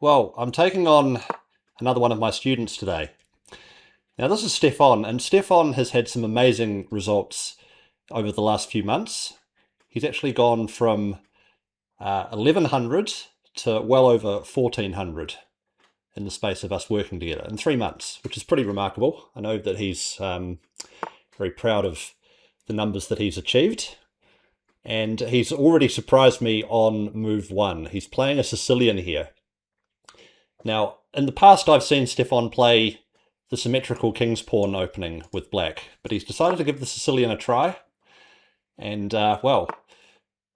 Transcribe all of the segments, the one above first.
Well, I'm taking on another one of my students today. Now, this is Stefan, and Stefan has had some amazing results over the last few months. He's actually gone from 1100 to well over 1400 in the space of us working together in 3 months, which is pretty remarkable. I know that he's very proud of the numbers that he's achieved. And he's already surprised me on move one. He's playing a Sicilian here. Now, in the past, I've seen Stefan play the symmetrical king's pawn opening with black, but he's decided to give the Sicilian a try. And, well,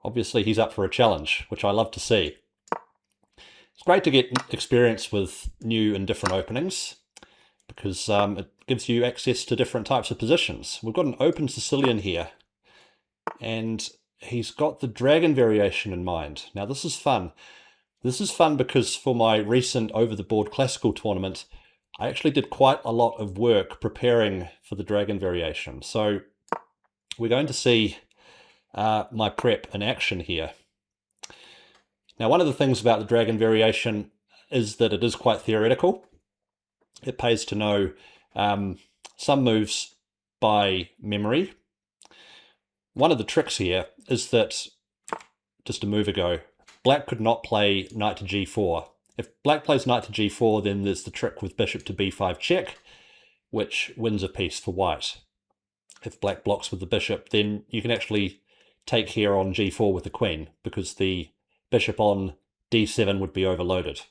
obviously he's up for a challenge, which I love to see. It's great to get experience with new and different openings, because it gives you access to different types of positions. We've got an open Sicilian here, and he's got the dragon variation in mind. Now, this is fun. This is fun because for my recent over-the-board classical tournament, I actually did quite a lot of work preparing for the dragon variation. So we're going to see my prep in action here. Now, one of the things about the dragon variation is that it is quite theoretical. It pays to know some moves by memory. One of the tricks here is that, just a move ago, black could not play knight to g4. If black plays knight to g4, then there's the trick with bishop to b5 check, which wins a piece for white. If black blocks with the bishop, then you can actually take here on g4 with the queen, because the bishop on d7 would be overloaded.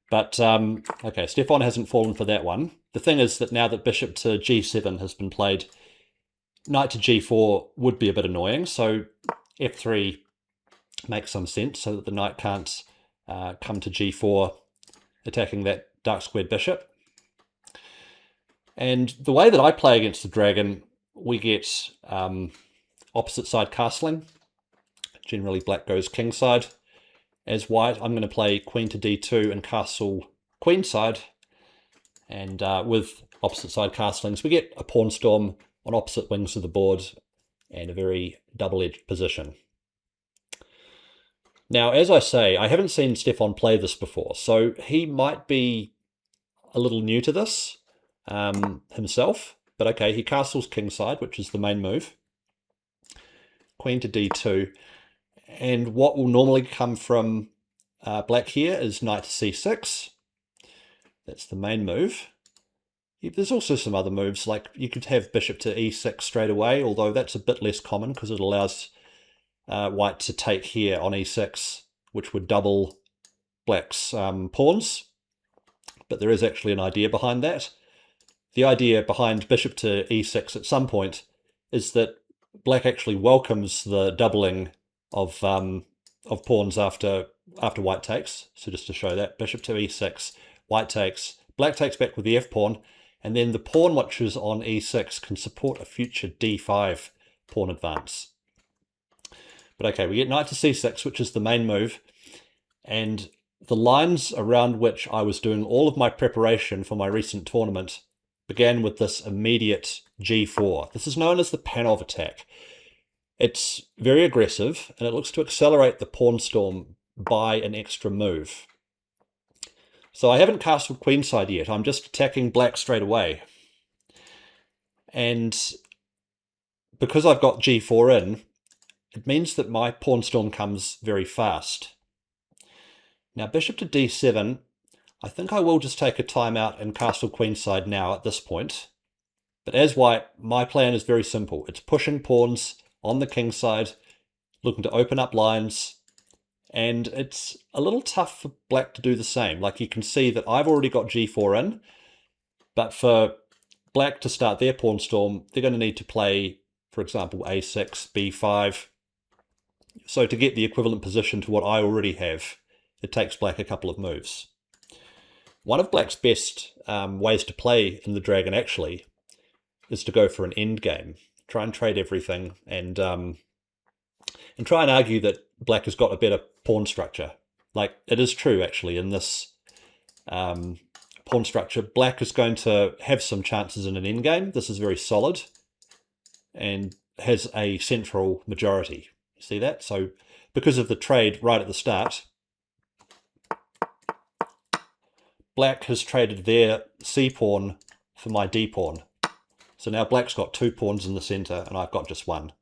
But, okay, Stefan hasn't fallen for that one. The thing is that now that bishop to g7 has been played, knight to g4 would be a bit annoying, so f3 makes some sense so that the knight can't come to g4 attacking that dark squared bishop. And the way that I play against the dragon, we get opposite side castling. Generally black goes kingside. As white, I'm going to play queen to d2 and castle queenside. And with opposite side castlings, we get a pawn storm on opposite wings of the board and a very double-edged position. Now, as I say, I haven't seen Stefan play this before, so he might be a little new to this himself. But okay, he castles kingside, which is the main move. Queen to d2. And what will normally come from black here is knight to c6. That's the main move. There's also some other moves, like you could have bishop to e6 straight away, although that's a bit less common because it allows white to take here on e6, which would double black's pawns. But there is actually an idea behind that. The idea behind bishop to e6 at some point is that black actually welcomes the doubling of pawns after white takes. So just to show that, bishop to e6, white takes, black takes back with the f-pawn, and then the pawn which is on e6 can support a future d5 pawn advance. But okay, we get knight to c6, which is the main move, and the lines around which I was doing all of my preparation for my recent tournament began with this immediate g4. This is known as the Panov attack. It's very aggressive, and it looks to accelerate the pawn storm by an extra move. So I haven't castled queenside yet, I'm just attacking black straight away. And because I've got g4 in, it means that my pawn storm comes very fast. Now bishop to d7, I think I will just take a timeout and castle queenside now at this point. But as white, my plan is very simple. It's pushing pawns on the king side, looking to open up lines, and it's a little tough for black to do the same. Like you can see that I've already got g4 in, but for black to start their pawn storm, they're going to need to play, for example, a6, b5. So to get the equivalent position to what I already have, it takes black a couple of moves. One of black's best ways to play in the dragon actually is to go for an endgame. Try and trade everything and try and argue that black has got a better pawn structure. Like, it is true actually in this pawn structure, black is going to have some chances in an endgame. This is very solid and has a central majority. You see that? So because of the trade right at the start, black has traded their c pawn for my d pawn. So now black's got 2 pawns in the center and I've got just 1.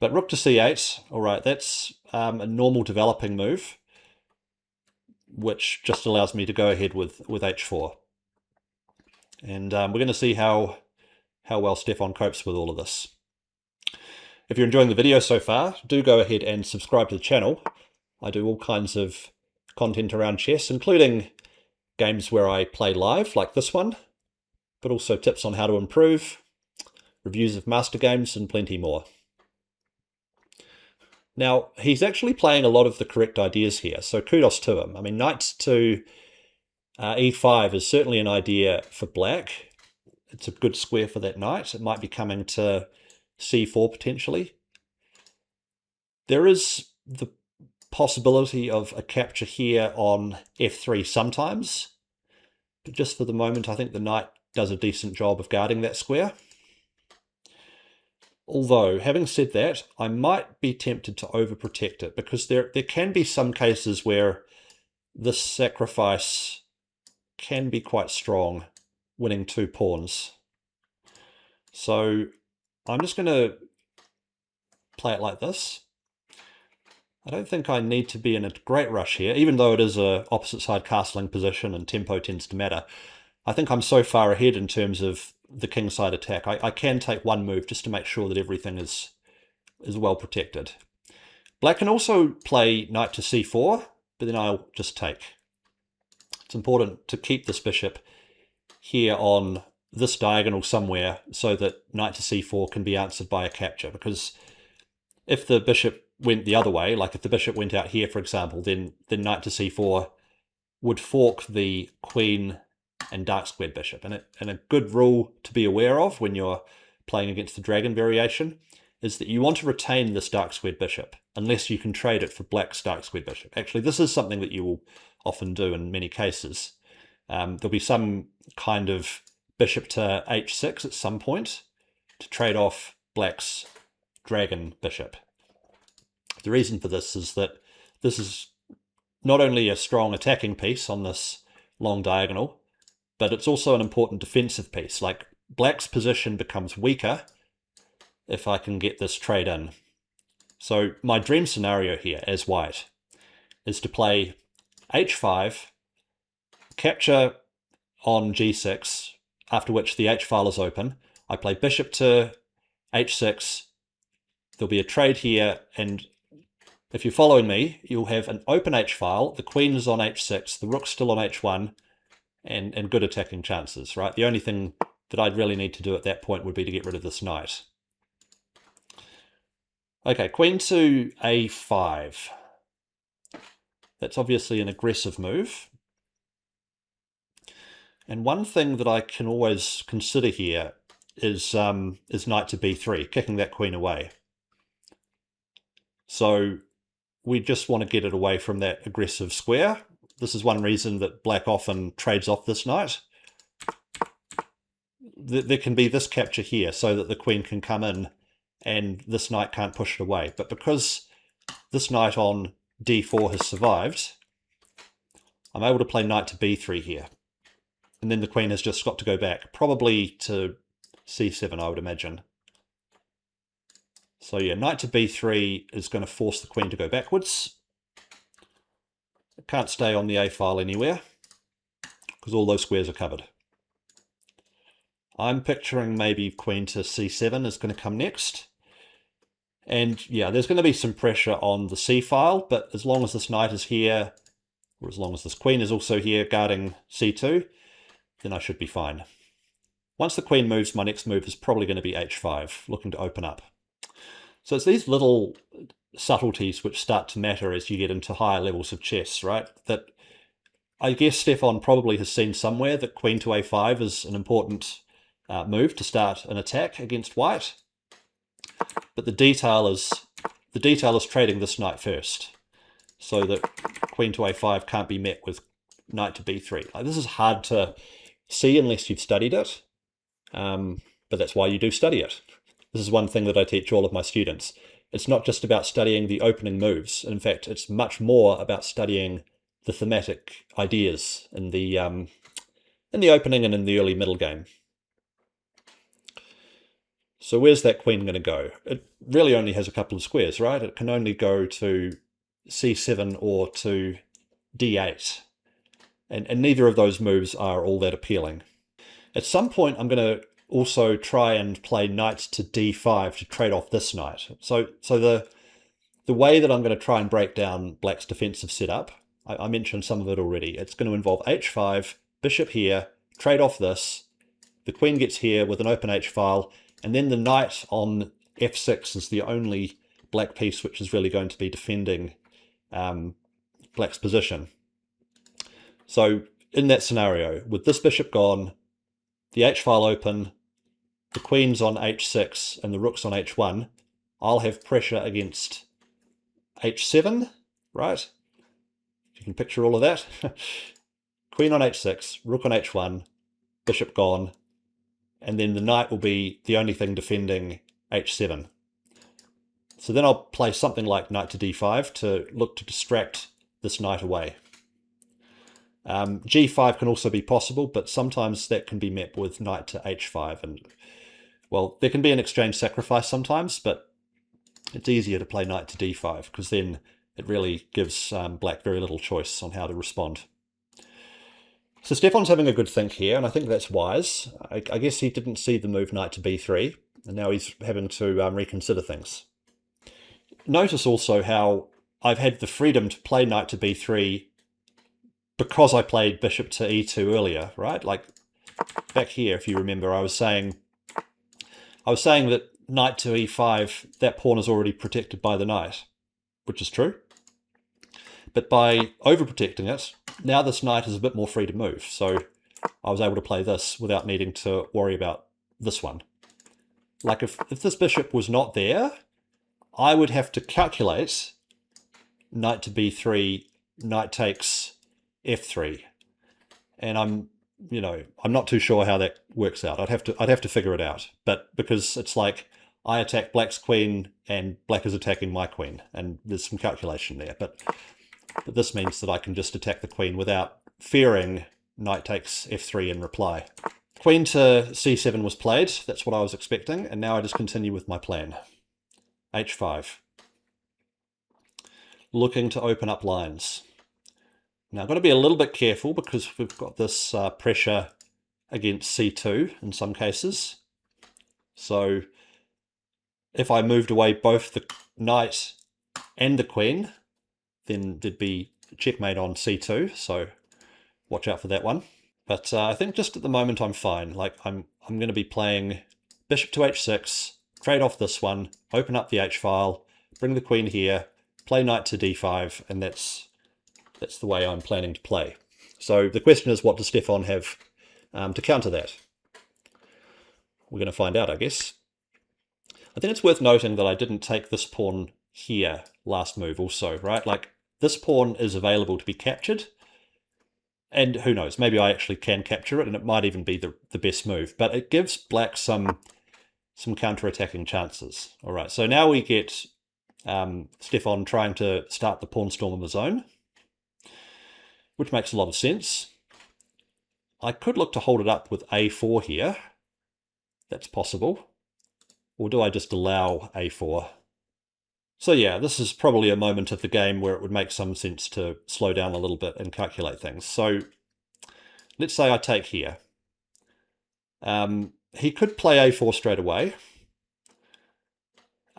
But rook to c8, all right, that's a normal developing move, which just allows me to go ahead with h4. And we're going to see how well Stefan copes with all of this. If you're enjoying the video so far, do go ahead and subscribe to the channel. I do all kinds of content around chess, including games where I play live, like this one, but also tips on how to improve, reviews of master games, and plenty more. Now, he's actually playing a lot of the correct ideas here, so kudos to him. I mean, knight to e5 is certainly an idea for black. It's a good square for that knight. It might be coming to c4 potentially. There is the possibility of a capture here on f3 sometimes, but just for the moment I think the knight does a decent job of guarding that square. Although, having said that, I might be tempted to overprotect it, because there can be some cases where this sacrifice can be quite strong, winning 2 pawns. So I'm just going to play it like this. I don't think I need to be in a great rush here, even though it is a opposite side castling position and tempo tends to matter. I think I'm so far ahead in terms of the kingside attack. I can take 1 move just to make sure that everything is well protected. Black can also play knight to c4, but then I'll just take. It's important to keep this bishop here on this diagonal somewhere so that knight to c4 can be answered by a capture, because if the bishop went the other way, like if the bishop went out here, for example, then knight to c4 would fork the queen and dark squared bishop. And a good rule to be aware of when you're playing against the dragon variation is that you want to retain this dark squared bishop unless you can trade it for black's dark squared bishop. Actually, this is something that you will often do in many cases. There'll be some kind of bishop to h6 at some point to trade off black's dragon bishop. The reason for this is that this is not only a strong attacking piece on this long diagonal, but it's also an important defensive piece. Like, black's position becomes weaker if I can get this trade in. So my dream scenario here as white is to play h5, capture on g6, after which the h file is open. I play bishop to h6, there'll be a trade here, and if you're following me, you'll have an open h file, the queen is on h6, the rook's still on h1, and good attacking chances, right? The only thing that I'd really need to do at that point would be to get rid of this knight. Okay, queen to a5. That's obviously an aggressive move. And one thing that I can always consider here is knight to b3, kicking that queen away. So we just want to get it away from that aggressive square. This is one reason that black often trades off this knight. There can be this capture here so that the queen can come in and this knight can't push it away. But because this knight on d4 has survived, I'm able to play knight to b3 here. And then the queen has just got to go back, probably to c7, I would imagine. So yeah, knight to b3 is going to force the queen to go backwards. It can't stay on the a file anywhere because all those squares are covered. I'm picturing maybe queen to c7 is going to come next. And yeah, there's going to be some pressure on the c file, but as long as this knight is here, or as long as this queen is also here guarding c2, then I should be fine. Once the queen moves, my next move is probably going to be h5, looking to open up. So it's these little subtleties which start to matter as you get into higher levels of chess, right? That I guess Stefan probably has seen somewhere that queen to a5 is an important move to start an attack against white. But the detail is trading this knight first, so that queen to a5 can't be met with knight to b3. Like, this is hard to see unless you've studied it, but that's why you do study it. This is one thing that I teach all of my students. It's not just about studying the opening moves. In fact, it's much more about studying the thematic ideas in the opening and in the early middle game. So where's that queen going to go? It really only has a couple of squares, right? It can only go to c7 or to d8. And neither of those moves are all that appealing. At some point, I'm going to also try and play knight to d5 to trade off this knight. So the way that I'm going to try and break down black's defensive setup, I mentioned some of it already. It's going to involve h5, bishop here, trade off this, the queen gets here with an open h-file, and then the knight on f6 is the only black piece which is really going to be defending black's position. So in that scenario, with this bishop gone, the h-file open, the queen's on h6 and the rook's on h1, I'll have pressure against h7, right? You can picture all of that. Queen on h6, rook on h1, bishop gone, and then the knight will be the only thing defending h7. So then I'll play something like knight to d5 to look to distract this knight away. g5 can also be possible, but sometimes that can be met with knight to h5. And, well, there can be an exchange sacrifice sometimes, but it's easier to play knight to d5 because then it really gives black very little choice on how to respond. So Stefan's having a good think here, and I think that's wise. I guess he didn't see the move knight to b3, and now he's having to reconsider things. Notice also how I've had the freedom to play knight to b3 because I played bishop to e2 earlier, right? Like back here, if you remember, I was saying that knight to e5, that pawn is already protected by the knight, which is true. But by overprotecting it, now this knight is a bit more free to move. So I was able to play this without needing to worry about this one. Like if this bishop was not there, I would have to calculate knight to b3, knight takes f3. And I'm not too sure how that works out. I'd have to figure it out. But because it's like I attack black's queen and black is attacking my queen, and there's some calculation there. But this means that I can just attack the queen without fearing knight takes f3 in reply. Queen to c7 was played. That's what I was expecting. And now I just continue with my plan. h5. Looking to open up lines. Now I've got to be a little bit careful because we've got this pressure against c2 in some cases. So if I moved away both the knight and the queen, then there'd be checkmate on c2, so watch out for that one. But I think just at the moment I'm fine. Like I'm going to be playing bishop to h6, trade off this one, open up the h-file, bring the queen here, play knight to d5, and that's the way I'm planning to play. So the question is, what does Stefan have to counter that? We're going to find out, I guess. I think it's worth noting that I didn't take this pawn here last move also, right? Like this pawn is available to be captured, and who knows, maybe I actually can capture it, and it might even be the best move, but it gives black some counter-attacking chances. All right, so now we get Stefan trying to start the pawn storm of his own, which makes a lot of sense. I could look to hold it up with a4 here. That's possible. Or do I just allow a4? So yeah, this is probably a moment of the game where it would make some sense to slow down a little bit and calculate things. So let's say I take here. He could play a4 straight away,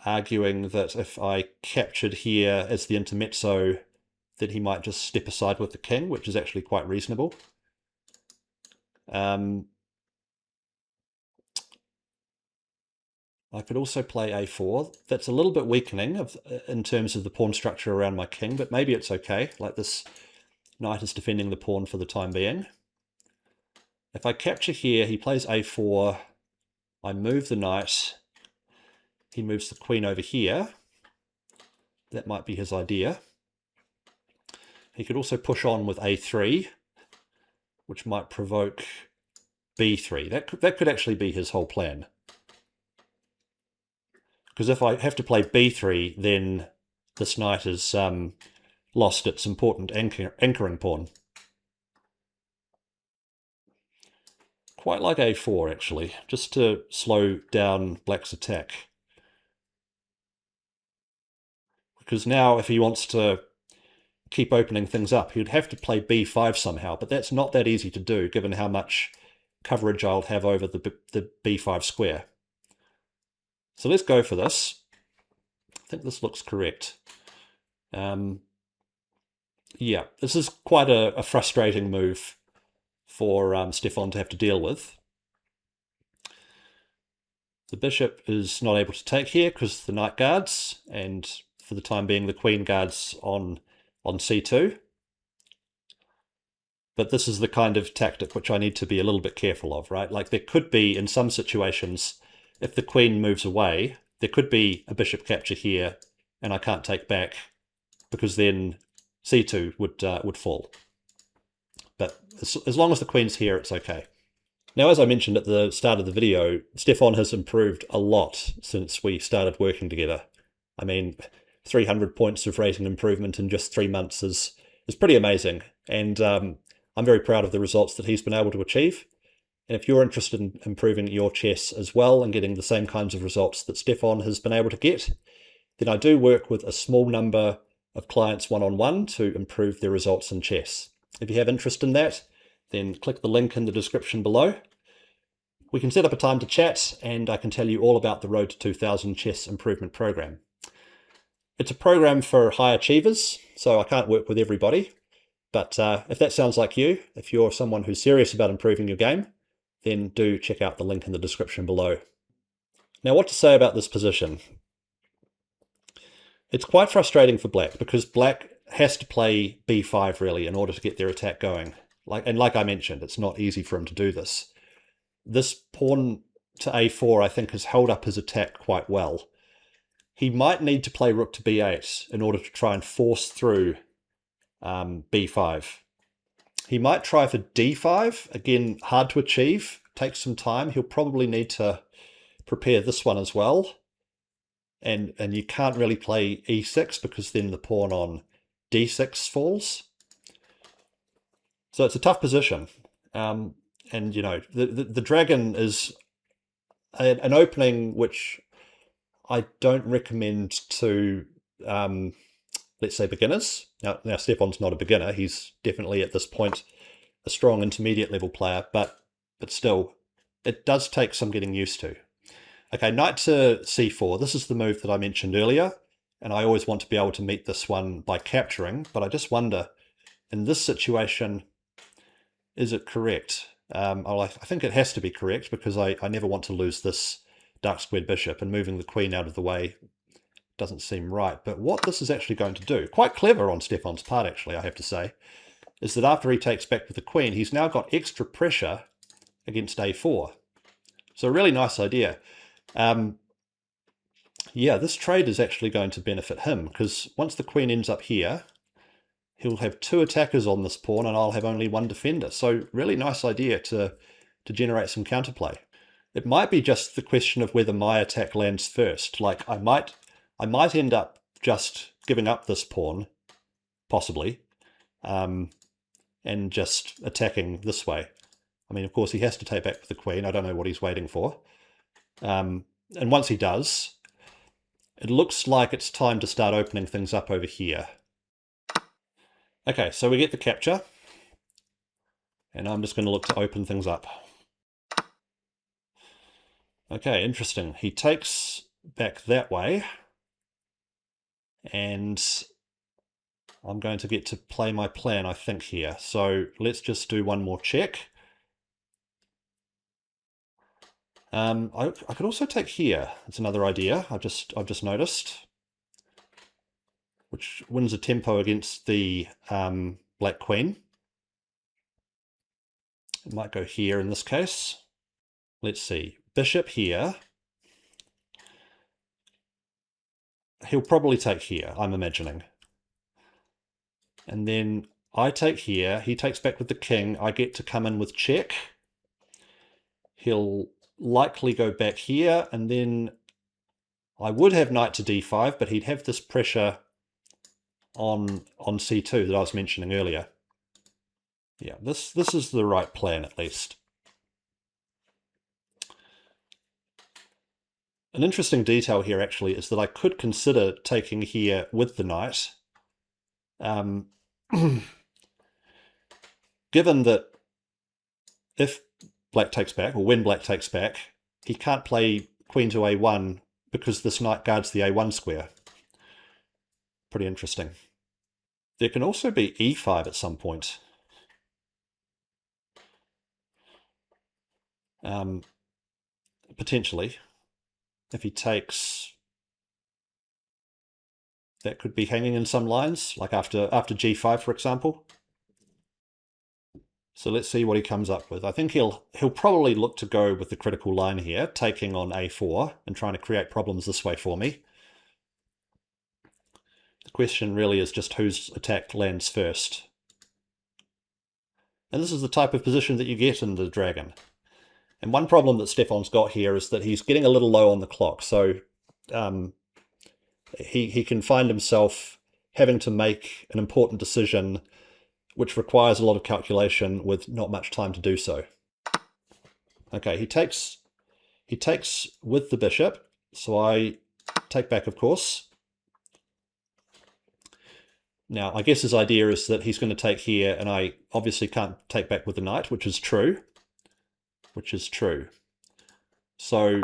arguing that if I captured here as the intermezzo, that he might just step aside with the king, which is actually quite reasonable. I could also play a4. That's a little bit weakening in terms of the pawn structure around my king, but maybe it's okay. Like this knight is defending the pawn for the time being. If I capture here, he plays a4. I move the knight. He moves the queen over here. That might be his idea. He could also push on with a3, which might provoke b3. That could actually be his whole plan. Because if I have to play b3, then this knight is lost its important anchoring pawn. Quite like a4, actually, just to slow down black's attack. Because now, if he wants to keep opening things up, he'd have to play b5 somehow, but that's not that easy to do, given how much coverage I'll have over the b5 square. So let's go for this. I think this looks correct. Yeah, this is quite a frustrating move for Stefan to have to deal with. The bishop is not able to take here because the knight guards, and for the time being the queen guards on c2. But this is the kind of tactic which I need to be a little bit careful of, right? Like there could be, in some situations, if the queen moves away, there could be a bishop capture here, and I can't take back, because then c2 would fall. But as long as the queen's here, it's okay. Now, as I mentioned at the start of the video, Stefan has improved a lot since we started working together. I mean, 300 points of rating improvement in just 3 months is pretty amazing, and I'm very proud of the results that he's been able to achieve. And if you're interested in improving your chess as well and getting the same kinds of results that Stefan has been able to get, then I do work with a small number of clients one-on-one to improve their results in chess. If you have interest in that, then click the link in the description below. We can set up a time to chat, and I can tell you all about the Road to 2000 Chess Improvement Program. It's a program for high achievers, so I can't work with everybody. But if that sounds like you, if you're someone who's serious about improving your game, then do check out the link in the description below. Now, what to say about this position? It's quite frustrating for black, because black has to play b5 really in order to get their attack going. Like I mentioned, it's not easy for him to do this. This pawn to a4, I think, has held up his attack quite well. He might need to play rook to b8 in order to try and force through b5. He might try for d5. Again, hard to achieve. Takes some time. He'll probably need to prepare this one as well. And you can't really play e6 because then the pawn on d6 falls. So it's a tough position. And, you know, the dragon is an opening which I don't recommend to, let's say, beginners. Now, Stefan's not a beginner. He's definitely, at this point, a strong intermediate level player. But still, it does take some getting used to. Okay, knight to c4. This is the move that I mentioned earlier. And I always want to be able to meet this one by capturing. But I just wonder, in this situation, is it correct? I think it has to be correct, because I never want to lose this dark squared bishop, and moving the queen out of the way doesn't seem right. But what this is actually going to do, quite clever on Stefan's part actually, I have to say, is that after he takes back with the queen, he's now got extra pressure against a4. So a really nice idea. Yeah, this trade is actually going to benefit him, because once the queen ends up here, he'll have 2 attackers on this pawn and I'll have only 1 defender. So really nice idea to generate some counterplay. It might be just the question of whether my attack lands first. Like I might end up just giving up this pawn, possibly, and just attacking this way. I mean, of course, he has to take back with the queen. I don't know what he's waiting for. And once he does, it looks like it's time to start opening things up over here. Okay, so we get the capture, and I'm just going to look to open things up. Okay, interesting. He takes back that way, and I'm going to get to play my plan, I think, here. So let's just do one more check. I could also take here. It's another idea I've just noticed, which wins a tempo against the black queen. It might go here in this case. Let's see. Bishop here. He'll probably take here, I'm imagining. And then I take here. He takes back with the king. I get to come in with check. He'll likely go back here, and then I would have knight to d5, but he'd have this pressure on c2 that I was mentioning earlier. Yeah, this is the right plan at least. An interesting detail here actually is that I could consider taking here with the knight. Given that if black takes back, or when black takes back, he can't play queen to a1 because this knight guards the a1 square. Pretty interesting. There can also be e5 at some point. Potentially. If he takes, that could be hanging in some lines, like after g5, for example. So let's see what he comes up with. I think he'll probably look to go with the critical line here, taking on a4 and trying to create problems this way for me. The question really is just whose attack lands first. And this is the type of position that you get in the dragon. And one problem that Stefan's got here is that he's getting a little low on the clock. So he can find himself having to make an important decision which requires a lot of calculation with not much time to do so. Okay, he takes with the bishop, so I take back, of course. Now, I guess his idea is that he's going to take here, and I obviously can't take back with the knight, which is true. So,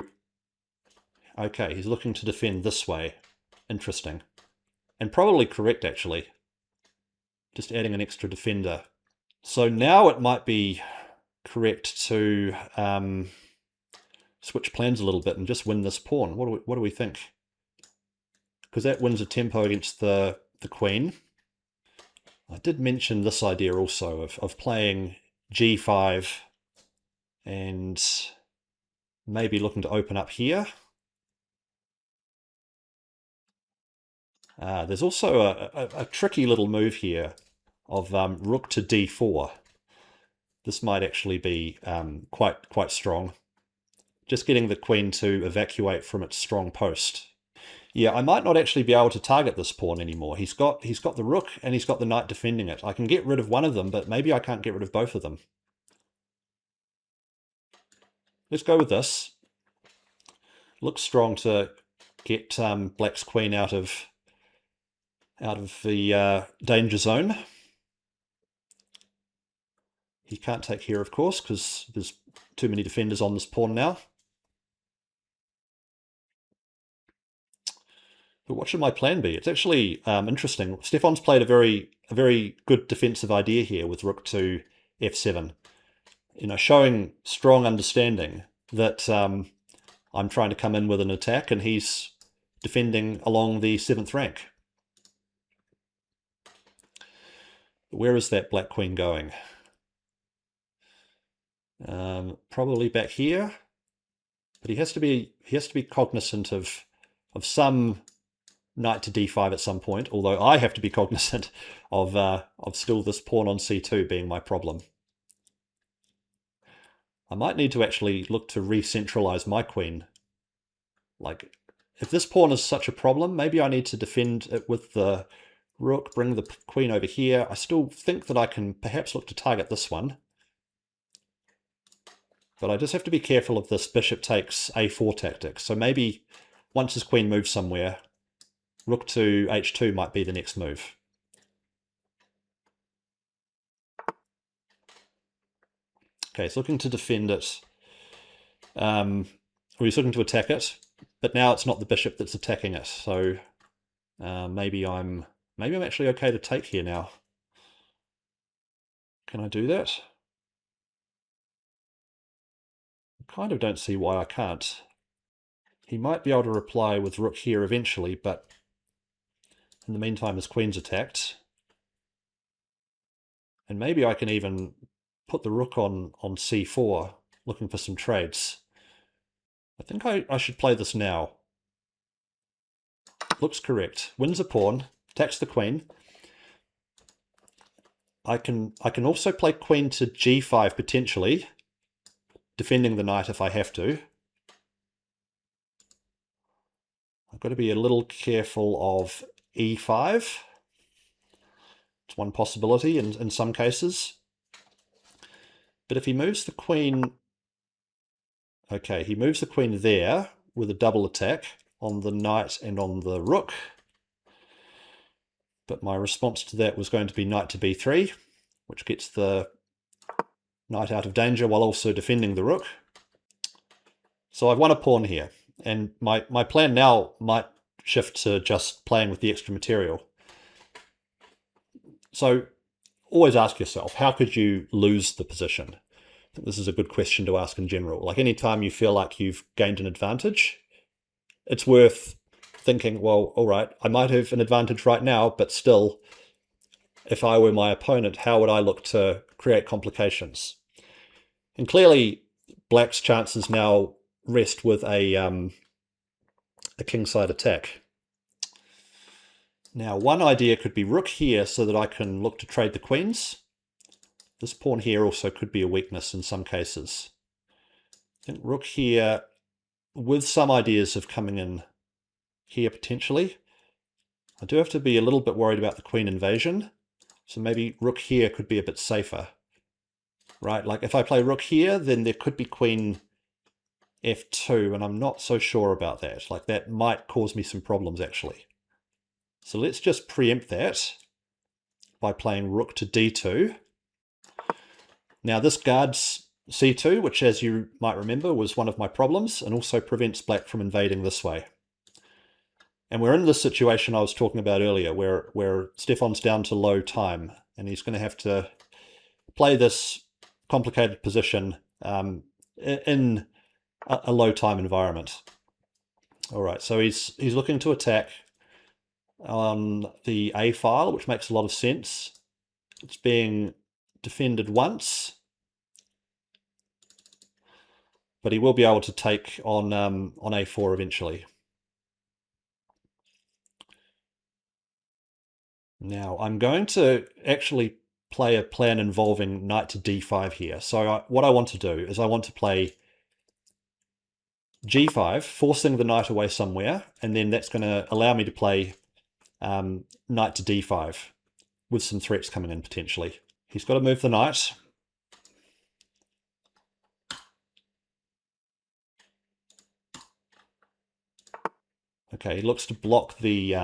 okay, he's looking to defend this way. Interesting. And probably correct, actually. Just adding an extra defender. So now it might be correct to switch plans a little bit and just win this pawn. What do we think? Because that wins a tempo against the queen. I did mention this idea also of playing g5 and maybe looking to open up here. There's also a tricky little move here of rook to d4. This might actually be quite strong. Just getting the queen to evacuate from its strong post. Yeah, I might not actually be able to target this pawn anymore. He's got the rook and he's got the knight defending it. I can get rid of one of them, but maybe I can't get rid of both of them. Let's go with this. Looks strong to get black's queen out of the danger zone. He can't take here, of course, because there's too many defenders on this pawn now. But what should my plan be? It's actually interesting. Stefan's played a very good defensive idea here with rook to f7. You know, showing strong understanding that I'm trying to come in with an attack and he's defending along the 7th rank. Where is that black queen going? Probably back here. But he has to be cognizant of some knight to d5 at some point, although I have to be cognizant of still this pawn on c2 being my problem. I might need to actually look to re-centralize my queen. Like, if this pawn is such a problem, maybe I need to defend it with the rook, bring the queen over here. I still think that I can perhaps look to target this one. But I just have to be careful of this bishop takes a4 tactic. So maybe once his queen moves somewhere, rook to h2 might be the next move. Okay, he's looking to defend it. Or he's looking to attack it, but now it's not the bishop that's attacking it. So maybe I'm actually okay to take here now. Can I do that? I kind of don't see why I can't. He might be able to reply with rook here eventually, but in the meantime his queen's attacked. And maybe I can even put the rook on c4, looking for some trades. I think I should play this now. Looks correct. Wins a pawn, attacks the queen. I can also play queen to g5 potentially, defending the knight if I have to. I've got to be a little careful of e5. It's one possibility in some cases. But if he moves the queen... Okay, he moves the queen there with a double attack on the knight and on the rook. But my response to that was going to be knight to b3, which gets the knight out of danger while also defending the rook. So I've won a pawn here, and my plan now might shift to just playing with the extra material. So always ask yourself, how could you lose the position? I think this is a good question to ask in general. Like, anytime you feel like you've gained an advantage, it's worth thinking, well, all right, I might have an advantage right now, but still, if I were my opponent, how would I look to create complications? And clearly, black's chances now rest with a kingside attack. Now, one idea could be rook here so that I can look to trade the queens. This pawn here also could be a weakness in some cases. I think rook here, with some ideas of coming in here potentially. I do have to be a little bit worried about the queen invasion. So maybe rook here could be a bit safer. Right, like if I play rook here, then there could be queen f2, and I'm not so sure about that. Like, that might cause me some problems actually. So let's just preempt that by playing rook to d2. Now this guards c2, which, as you might remember, was one of my problems, and also prevents black from invading this way. And we're in this situation I was talking about earlier, where Stefan's down to low time, and he's going to have to play this complicated position in a low time environment. All right, so he's looking to attack on the A file, which makes a lot of sense. It's being defended once, but he will be able to take on A4 eventually. Now I'm going to actually play a plan involving knight to d5 here. So what I want to do is I want to play g5, forcing the knight away somewhere, and then that's going to allow me to play knight to d5 with some threats coming in potentially. He's got to move the knight. Okay, he looks to block the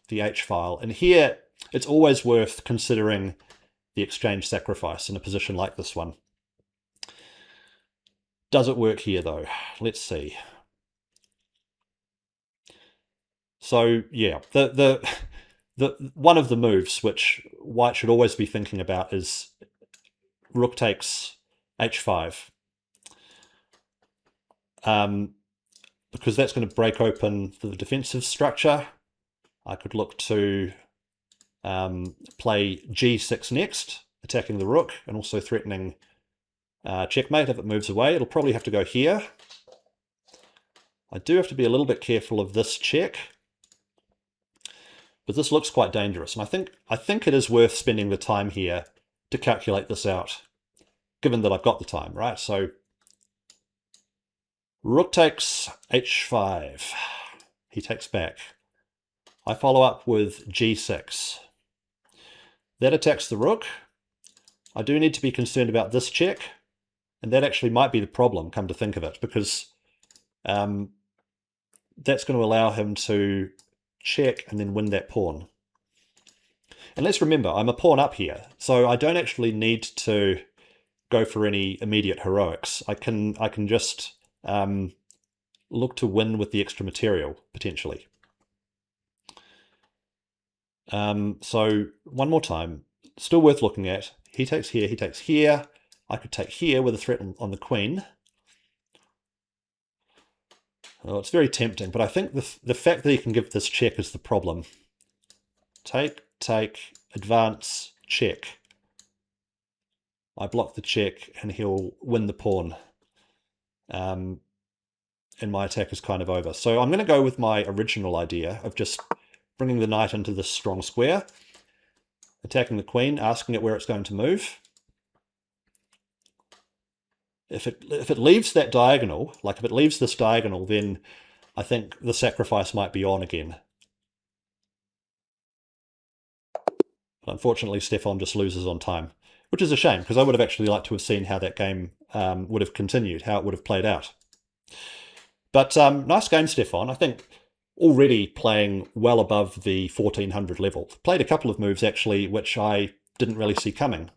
H file, and here it's always worth considering the exchange sacrifice in a position like this one. Does it work here though? Let's see. So yeah, the one of the moves which white should always be thinking about is rook takes h5. Because that's going to break open the defensive structure. I could look to play g6 next, attacking the rook and also threatening checkmate if it moves away. It'll probably have to go here. I do have to be a little bit careful of this check, but this looks quite dangerous, and I think it is worth spending the time here to calculate this out, given that I've got the time, right? So rook takes h5. He takes back. I follow up with g6. That attacks the rook. I do need to be concerned about this check, and that actually might be the problem, come to think of it, because that's going to allow him to check and then win that pawn. And let's remember, I'm a pawn up here, so I don't actually need to go for any immediate heroics. I can just look to win with the extra material, potentially. So one more time, still worth looking at. He takes here, he takes here. I could take here with a threat on the queen. Well, it's very tempting, but I think the fact that he can give this check is the problem. Take, advance, check. I block the check and he'll win the pawn. And my attack is kind of over. So I'm going to go with my original idea of just bringing the knight into this strong square, attacking the queen, asking it where it's going to move. If it leaves that diagonal, like if it leaves this diagonal, then I think the sacrifice might be on again. But unfortunately, Stefan just loses on time, which is a shame, because I would have actually liked to have seen how that game would have continued, how it would have played out. But nice game, Stefan. I think already playing well above the 1400 level. Played a couple of moves, actually, which I didn't really see coming.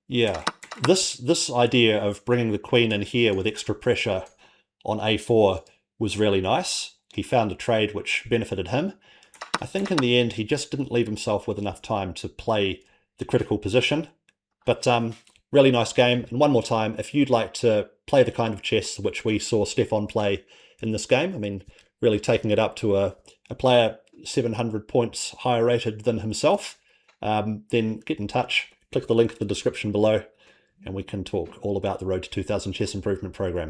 Yeah, this idea of bringing the queen in here with extra pressure on a4 was really nice. He found a trade which benefited him. I think in the end he just didn't leave himself with enough time to play the critical position. But really nice game. And one more time, if you'd like to play the kind of chess which we saw Stefan play in this game, I mean, really taking it up to a player 700 points higher rated than himself, then get in touch. Click the link in the description below, and we can talk all about the Road to 2000 Chess Improvement Program.